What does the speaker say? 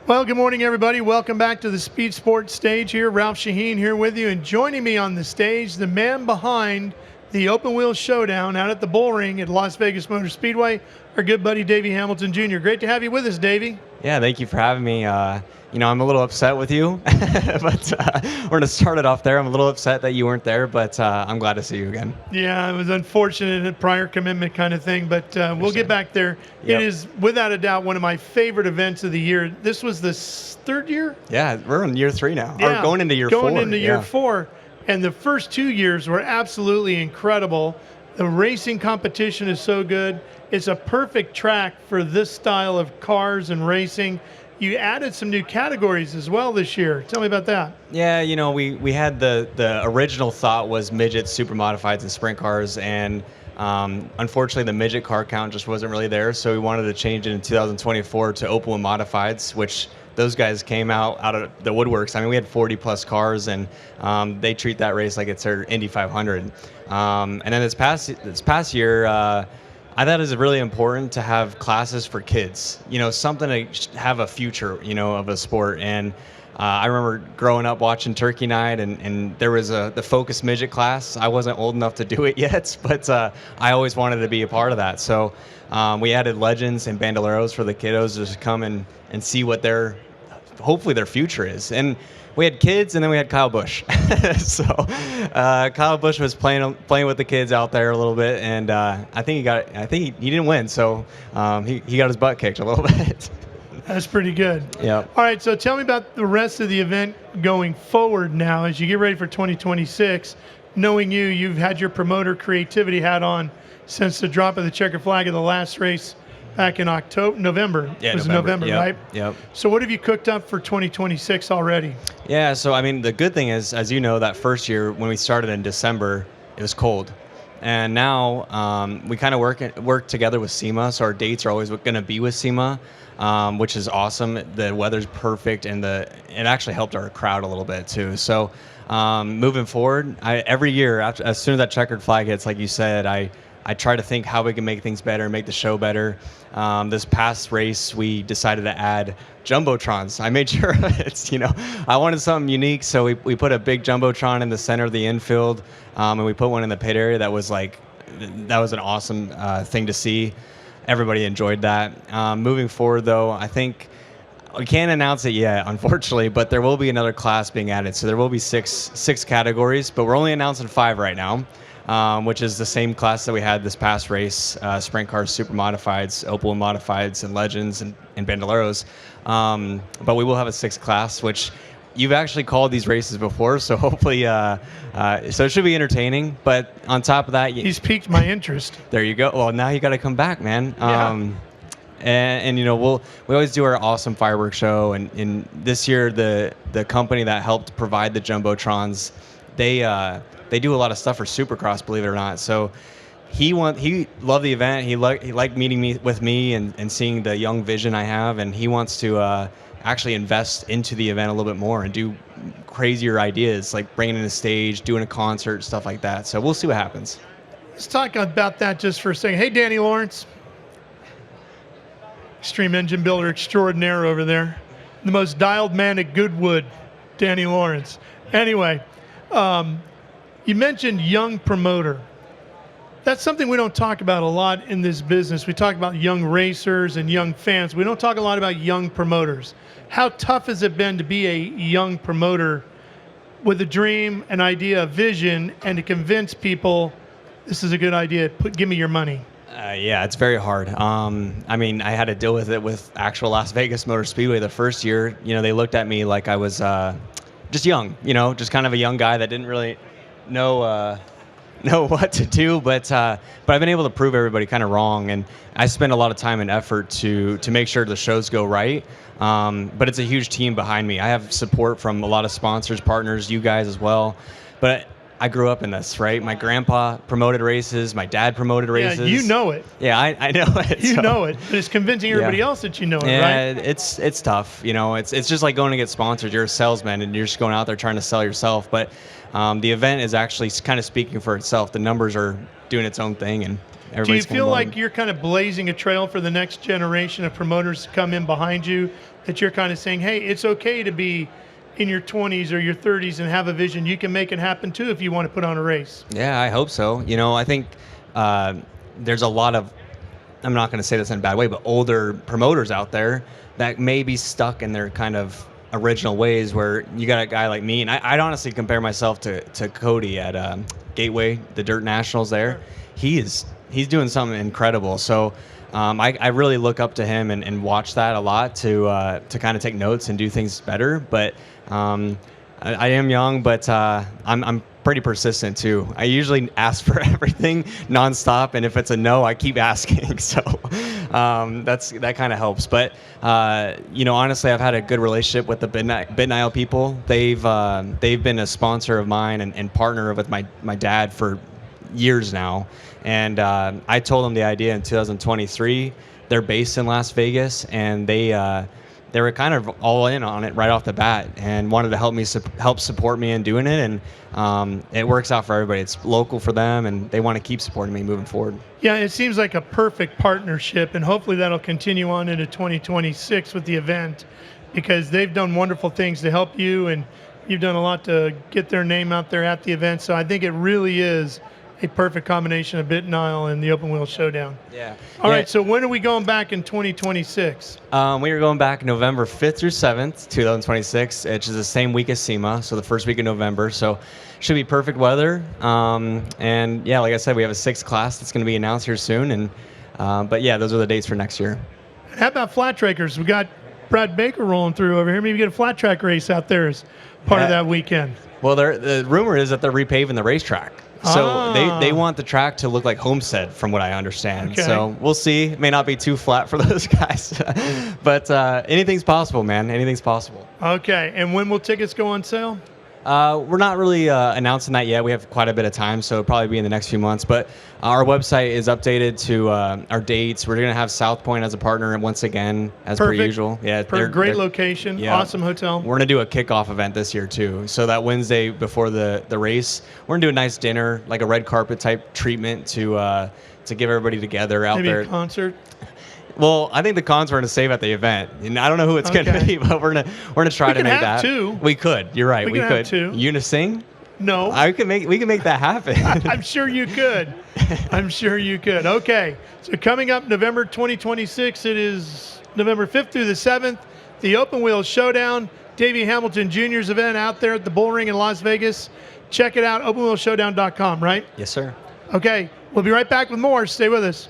Well, good morning, everybody. Welcome back to the Speed Sports stage here. Ralph Sheheen here with you. And joining me on the stage, the man behind the Open Wheel Showdown out at the Bull Ring at Las Vegas Motor Speedway, our good buddy Davey Hamilton Jr. Great to have you with us, Davey. Yeah, thank you for having me. I'm a little upset with you, but we're going to start it off there. I'm a little upset that you weren't there, but I'm glad to see you again. Yeah, it was unfortunate, a prior commitment kind of thing, but we'll get back there. Yep. It is, without a doubt, one of my favorite events of the year. This was the third year? Yeah, we're in year 3 now. Yeah, or going into year 4. Going into year 4. And the first 2 years were absolutely incredible. The racing competition is so good. It's a perfect track for this style of cars and racing. You added some new categories as well this year. Tell me about that. Yeah, we had the original thought was midgets, super modifieds, and sprint cars, and unfortunately the midget car count just wasn't really there, so we wanted to change it in 2024 to Open Wheel Modifieds, which those guys came out of the woodworks. I mean, we had 40 plus cars, and they treat that race like it's their Indy 500. And then this past year, I thought it was really important to have classes for kids, something to have a future, of a sport. And I remember growing up watching Turkey Night, and there was the Focus Midget class. I wasn't old enough to do it yet, but I always wanted to be a part of that. So we added legends and bandoleros for the kiddos to just come and see what hopefully their future is. And we had kids, and then we had Kyle Busch. So Kyle Busch was playing with the kids out there a little bit, and I think he didn't win, so he got his butt kicked a little bit. That's pretty good. Yeah. All right, so tell me about the rest of the event going forward now as you get ready for 2026. Knowing you've had your promoter creativity hat on since the drop of the checker flag of the last race back in November. Yeah, it was November, yep. right? Yep. So what have you cooked up for 2026 already? Yeah, so I mean, the good thing is, as you know, that first year when we started in December, it was cold. And now we kind of work together with SEMA, so our dates are always going to be with SEMA, which is awesome. The weather's perfect, and it actually helped our crowd a little bit too. So moving forward, every year, as soon as that checkered flag hits, like you said, I try to think how we can make things better, make the show better. This past race, we decided to add Jumbotrons. I made sure I wanted something unique, so we put a big Jumbotron in the center of the infield, and we put one in the pit area. That was an awesome thing to see. Everybody enjoyed that. Moving forward, though, I think we can't announce it yet, unfortunately, but there will be another class being added. So there will be six categories, but we're only announcing 5 right now. Which is the same class that we had this past race, sprint cars, super modifieds, Open Wheel Modifieds, and legends, and bandoleros. But we will have a 6th class, which you've actually called these races before, so hopefully, so it should be entertaining. But on top of that, he's piqued my interest. There you go. Well, now you got to come back, man. Yeah. And we always do our awesome fireworks show, and this year the company that helped provide the Jumbotrons, they do a lot of stuff for Supercross, believe it or not. So he loved the event. He liked meeting with me and seeing the young vision I have, and he wants to actually invest into the event a little bit more and do crazier ideas, like bringing in a stage, doing a concert, stuff like that. So we'll see what happens. Let's talk about that just for a second. Hey, Danny Lawrence. Extreme engine builder extraordinaire over there. The most dialed man at Goodwood, Danny Lawrence. Anyway, you mentioned young promoter. That's something we don't talk about a lot in this business. We talk about young racers and young fans. We don't talk a lot about young promoters. How tough has it been to be a young promoter with a dream, an idea, a vision, and to convince people this is a good idea, give me your money? Yeah, it's very hard. I mean, I had to deal with it with actual Las Vegas Motor Speedway the first year. They looked at me like I was just young, just kind of a young guy that didn't really know what to do, but I've been able to prove everybody kind of wrong, and I spend a lot of time and effort to make sure the shows go right. But it's a huge team behind me. I have support from a lot of sponsors, partners, you guys as well. But I grew up in this, right? My grandpa promoted races. My dad promoted races. Yeah, you know it. Yeah, I know it. You know it, but it's convincing everybody else that you know it, right? Yeah, it's tough. It's just like going to get sponsored. You're a salesman, and you're just going out there trying to sell yourself. But the event is actually kind of speaking for itself. The numbers are doing its own thing, and Do you Everybody's feel like involved. you're kind of blazing a trail for the next generation of promoters to come in behind you, that you're kind of saying, hey, it's okay to be in your 20s or your 30s and have a vision? You can make it happen too if you want to put on a race. Yeah, I hope so. I think there's a lot of, I'm not going to say this in a bad way, but older promoters out there that may be stuck in their kind of original ways, where you got a guy like me, and I'd honestly compare myself to Cody at Gateway, the Dirt Nationals there. He's doing something incredible. So I really look up to him and watch that a lot to kind of take notes and do things better. But I am young, but I'm pretty persistent too. I usually ask for everything nonstop, and if it's a no, I keep asking. So that kind of helps. But honestly, I've had a good relationship with the Bit people. They've been a sponsor of mine and partner with my dad for years now. And I told them the idea in 2023. They're based in Las Vegas, and they were kind of all in on it right off the bat and wanted to help support me in doing it. And it works out for everybody. It's local for them, and they want to keep supporting me moving forward. Yeah, it seems like a perfect partnership, and hopefully that'll continue on into 2026 with the event, because they've done wonderful things to help you, and you've done a lot to get their name out there at the event. So I think it really is a perfect combination of Bit and the Open Wheel Showdown. Yeah. All right, so when are we going back in 2026? We are going back November 5th through 7th, 2026, which is the same week as SEMA, so the first week of November. So should be perfect weather. And yeah, like I said, we have a 6th class that's going to be announced here soon. And but yeah, those are the dates for next year. How about flat trackers? We got Brad Baker rolling through over here. Maybe get a flat track race out there as part of that weekend. Well, the rumor is that they're repaving the racetrack. So they want the track to look like Homestead, from what I understand. Okay. So we'll see. It may not be too flat for those guys. But anything's possible, man. Anything's possible. Okay, and when will tickets go on sale? We're not really announcing that yet. We have quite a bit of time, so it'll probably be in the next few months. But our website is updated to our dates. We're going to have South Point as a partner once again, as per usual. Yeah, great location, yeah, awesome hotel. We're going to do a kickoff event this year, too. So that Wednesday before the race, we're going to do a nice dinner, like a red carpet type treatment to give everybody together out there. Maybe a concert? Well, I think the cons we're going to save at the event, and I don't know who it's going to be, but we're gonna try to make that. Two. We could. You're right. We could have two. You gonna sing? No. We can make that happen. I'm sure you could. I'm sure you could. Okay. So coming up November 2026, it is November 5th through the 7th, the Open Wheel Showdown, Davey Hamilton Jr.'s event out there at the Bull Ring in Las Vegas. Check it out, openwheelshowdown.com, right? Yes, sir. Okay. We'll be right back with more. Stay with us.